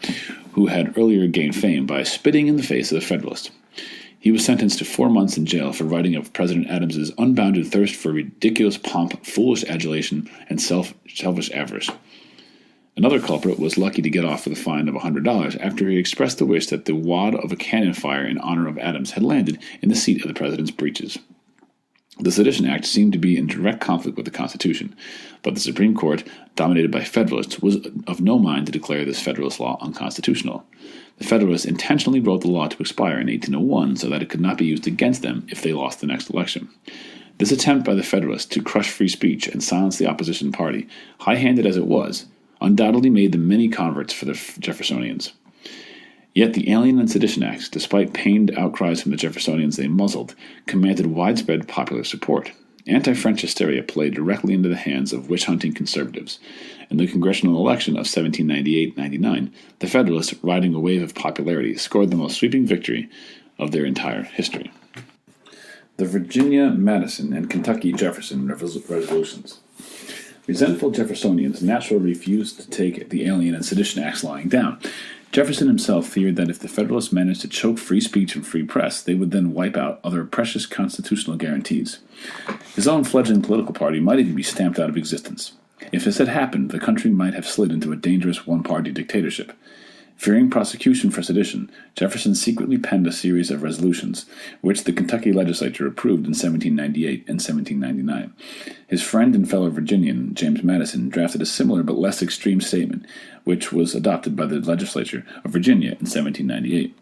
Speaker 1: who had earlier gained fame by spitting in the face of the Federalists. He was sentenced to 4 months in jail for writing of President Adams's unbounded thirst for ridiculous pomp, foolish adulation, and selfish avarice. Another culprit was lucky to get off with a fine of $100 after he expressed the wish that the wad of a cannon fire in honor of Adams had landed in the seat of the president's breeches. The Sedition Act seemed to be in direct conflict with the Constitution, but the Supreme Court, dominated by Federalists, was of no mind to declare this Federalist law unconstitutional. The Federalists intentionally wrote the law to expire in 1801 so that it could not be used against them if they lost the next election. This attempt by the Federalists to crush free speech and silence the opposition party, high-handed as it was, undoubtedly made them many converts for the Jeffersonians. Yet the Alien and Sedition Acts, despite pained outcries from the Jeffersonians they muzzled, commanded widespread popular support. Anti-French hysteria played directly into the hands of witch-hunting conservatives. In the congressional election of 1798-99, the Federalists, riding a wave of popularity, scored the most sweeping victory of their entire history. The Virginia, Madison, and Kentucky Jefferson Resolutions. Resentful Jeffersonians naturally refused to take the Alien and Sedition Acts lying down. Jefferson himself feared that if the Federalists managed to choke free speech and free press, they would then wipe out other precious constitutional guarantees. His own fledgling political party might even be stamped out of existence. If this had happened, the country might have slid into a dangerous one-party dictatorship. Fearing prosecution for sedition, Jefferson secretly penned a series of resolutions, which the Kentucky legislature approved in 1798 and 1799. His friend and fellow Virginian, James Madison, drafted a similar but less extreme statement, which was adopted by the legislature of Virginia in 1798.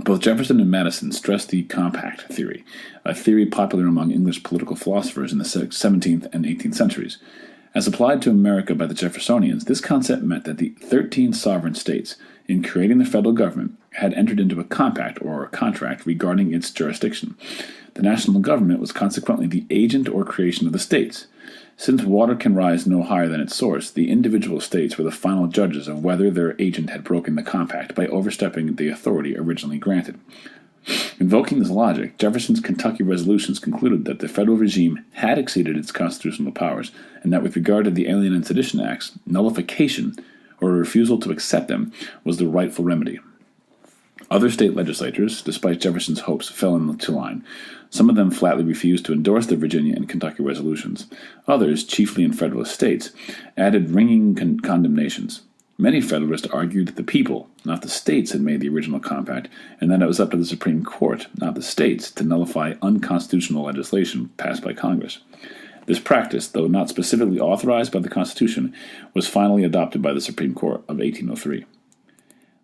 Speaker 1: Both Jefferson and Madison stressed the compact theory, a theory popular among English political philosophers in the 17th and 18th centuries. As applied to America by the Jeffersonians, this concept meant that the 13 sovereign states, in creating the federal government, had entered into a compact or contract regarding its jurisdiction. The national government was consequently the agent or creation of the states. Since water can rise no higher than its source, the individual states were the final judges of whether their agent had broken the compact by overstepping the authority originally granted. Invoking this logic, Jefferson's Kentucky Resolutions concluded that the federal regime had exceeded its constitutional powers, and that with regard to the Alien and Sedition Acts, nullification, or a refusal to accept them, was the rightful remedy. Other state legislatures, despite Jefferson's hopes, fell into line. Some of them flatly refused to endorse the Virginia and Kentucky resolutions. Others, chiefly in Federalist states, added ringing condemnations. Many Federalists argued that the people, not the states, had made the original compact, and that it was up to the Supreme Court, not the states, to nullify unconstitutional legislation passed by Congress. This practice, though not specifically authorized by the Constitution, was finally adopted by the Supreme Court of 1803.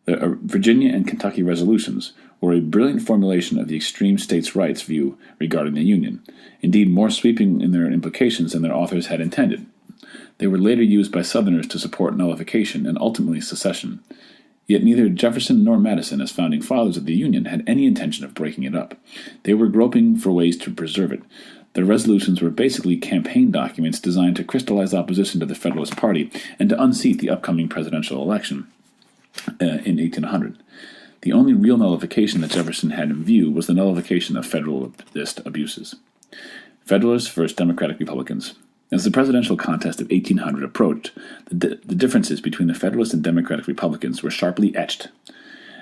Speaker 1: The Virginia and Kentucky resolutions were a brilliant formulation of the extreme states' rights view regarding the Union, indeed more sweeping in their implications than their authors had intended. They were later used by Southerners to support nullification and ultimately secession. Yet neither Jefferson nor Madison, as founding fathers of the Union, had any intention of breaking it up. They were groping for ways to preserve it. Their resolutions were basically campaign documents designed to crystallize opposition to the Federalist Party and to unseat the upcoming presidential election in 1800. The only real nullification that Jefferson had in view was the nullification of Federalist abuses. Federalists versus Democratic Republicans. As the presidential contest of 1800 approached, the differences between the Federalists and Democratic Republicans were sharply etched.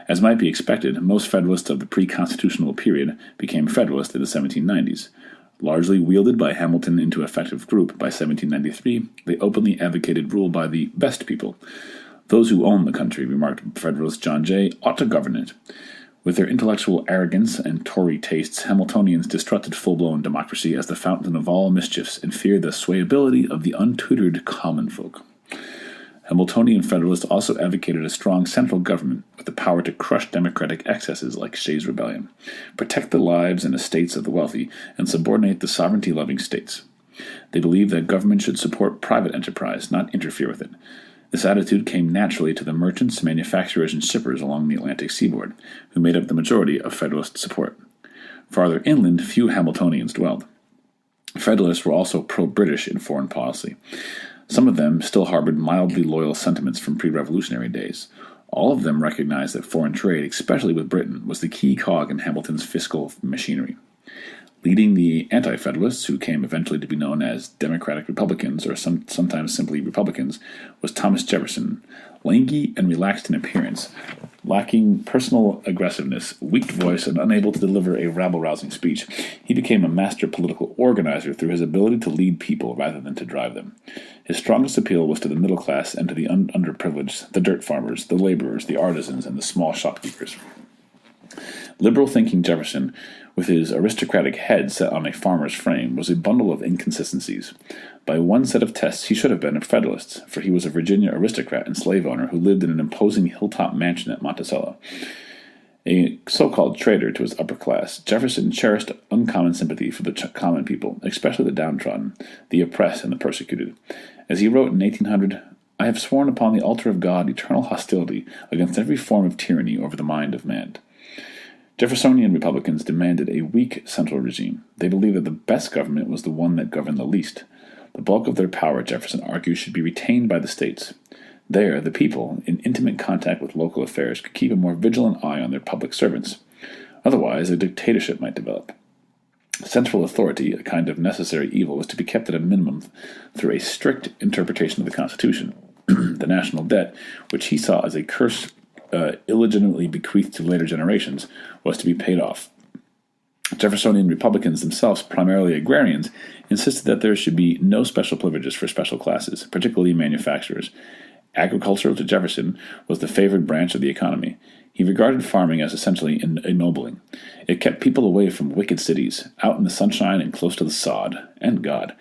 Speaker 1: As might be expected, most Federalists of the pre-constitutional period became Federalists in the 1790s. Largely wielded by Hamilton into an effective group by 1793, they openly advocated rule by the best people. Those who own the country, remarked Federalist John Jay, ought to govern it. With their intellectual arrogance and Tory tastes, Hamiltonians distrusted full-blown democracy as the fountain of all mischiefs and feared the swayability of the untutored common folk. Hamiltonian Federalists also advocated a strong central government with the power to crush democratic excesses like Shays' Rebellion, protect the lives and estates of the wealthy, and subordinate the sovereignty-loving states. They believed that government should support private enterprise, not interfere with it. This attitude came naturally to the merchants, manufacturers, and shippers along the Atlantic seaboard, who made up the majority of Federalist support. Farther inland, few Hamiltonians dwelled. Federalists were also pro-British in foreign policy. Some of them still harbored mildly loyal sentiments from pre-revolutionary days. All of them recognized that foreign trade, especially with Britain, was the key cog in Hamilton's fiscal machinery. Leading the Anti-Federalists, who came eventually to be known as Democratic Republicans, or sometimes simply Republicans, was Thomas Jefferson, lanky and relaxed in appearance, lacking personal aggressiveness, weak voice, and unable to deliver a rabble-rousing speech. He became a master political organizer through his ability to lead people rather than to drive them. His strongest appeal was to the middle class and to the underprivileged, the dirt farmers, the laborers, the artisans, and the small shopkeepers. Liberal-thinking Jefferson, with his aristocratic head set on a farmer's frame, was a bundle of inconsistencies. By one set of tests, he should have been a Federalist, for he was a Virginia aristocrat and slave owner who lived in an imposing hilltop mansion at Monticello. A so-called traitor to his upper class, Jefferson cherished uncommon sympathy for the common people, especially the downtrodden, the oppressed, and the persecuted. As he wrote in 1800, "I have sworn upon the altar of God eternal hostility against every form of tyranny over the mind of man." Jeffersonian Republicans demanded a weak central regime. They believed that the best government was the one that governed the least. The bulk of their power, Jefferson argued, should be retained by the states. There, the people, in intimate contact with local affairs, could keep a more vigilant eye on their public servants. Otherwise, a dictatorship might develop. Central authority, a kind of necessary evil, was to be kept at a minimum through a strict interpretation of the Constitution. The national debt, which he saw as a curse illegitimately bequeathed to later generations, was to be paid off. Jeffersonian Republicans, themselves primarily agrarians, insisted that there should be no special privileges for special classes, particularly manufacturers. Agriculture, to Jefferson, was the favored branch of the economy. He regarded farming as essentially ennobling. It kept people away from wicked cities, out in the sunshine and close to the sod, and God.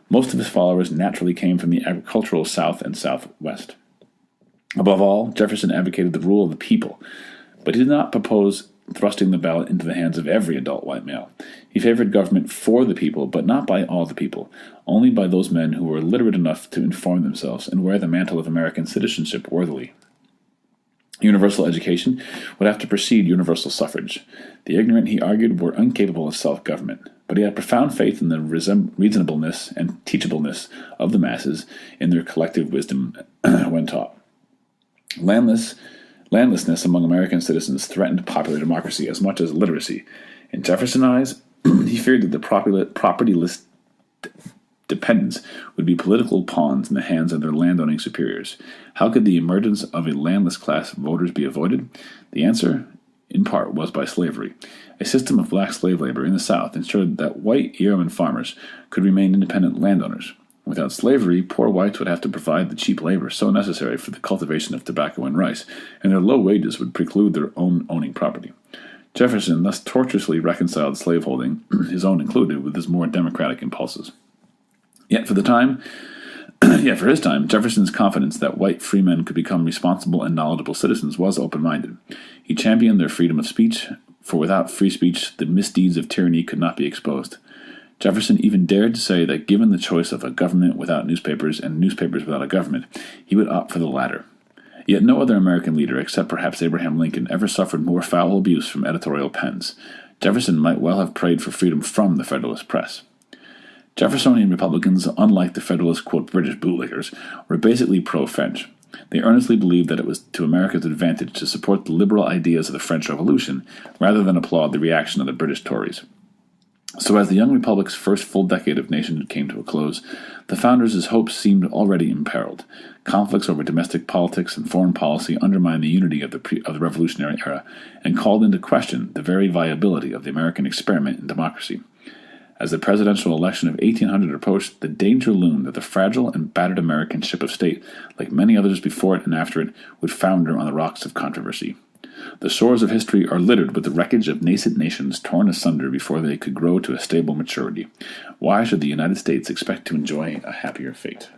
Speaker 1: Most of his followers naturally came from the agricultural South and Southwest. Above all, Jefferson advocated the rule of the people, but he did not propose thrusting the ballot into the hands of every adult white male. He favored government for the people, but not by all the people, only by those men who were literate enough to inform themselves and wear the mantle of American citizenship worthily. Universal education would have to precede universal suffrage. The ignorant, he argued, were incapable of self-government, but he had profound faith in the reasonableness and teachableness of the masses in their collective wisdom when taught. Landlessness among American citizens threatened popular democracy as much as literacy. In Jefferson's eyes, he feared that the propertyless dependents would be political pawns in the hands of their landowning superiors. How could the emergence of a landless class of voters be avoided? The answer, in part, was by slavery. A system of black slave labor in the South ensured that white yeoman farmers could remain independent landowners. Without slavery, poor whites would have to provide the cheap labor so necessary for the cultivation of tobacco and rice, and their low wages would preclude their own owning property. Jefferson thus tortuously reconciled slaveholding, his own included, with his more democratic impulses. Yet for his time, Jefferson's confidence that white freemen could become responsible and knowledgeable citizens was open-minded. He championed their freedom of speech, for without free speech, the misdeeds of tyranny could not be exposed. Jefferson even dared to say that given the choice of a government without newspapers and newspapers without a government, he would opt for the latter. Yet no other American leader, except perhaps Abraham Lincoln, ever suffered more foul abuse from editorial pens. Jefferson might well have prayed for freedom from the Federalist press. Jeffersonian Republicans, unlike the Federalist, quote, British bootlickers, were basically pro-French. They earnestly believed that it was to America's advantage to support the liberal ideas of the French Revolution, rather than applaud the reaction of the British Tories. So as the young republic's first full decade of nationhood came to a close, the founders' hopes seemed already imperiled. Conflicts over domestic politics and foreign policy undermined the unity of the Revolutionary era and called into question the very viability of the American experiment in democracy. As the presidential election of 1800 approached, the danger loomed that the fragile and battered American ship of state, like many others before it and after it, would founder on the rocks of controversy. The shores of history are littered with the wreckage of nascent nations torn asunder before they could grow to a stable maturity. Why should the United States expect to enjoy a happier fate?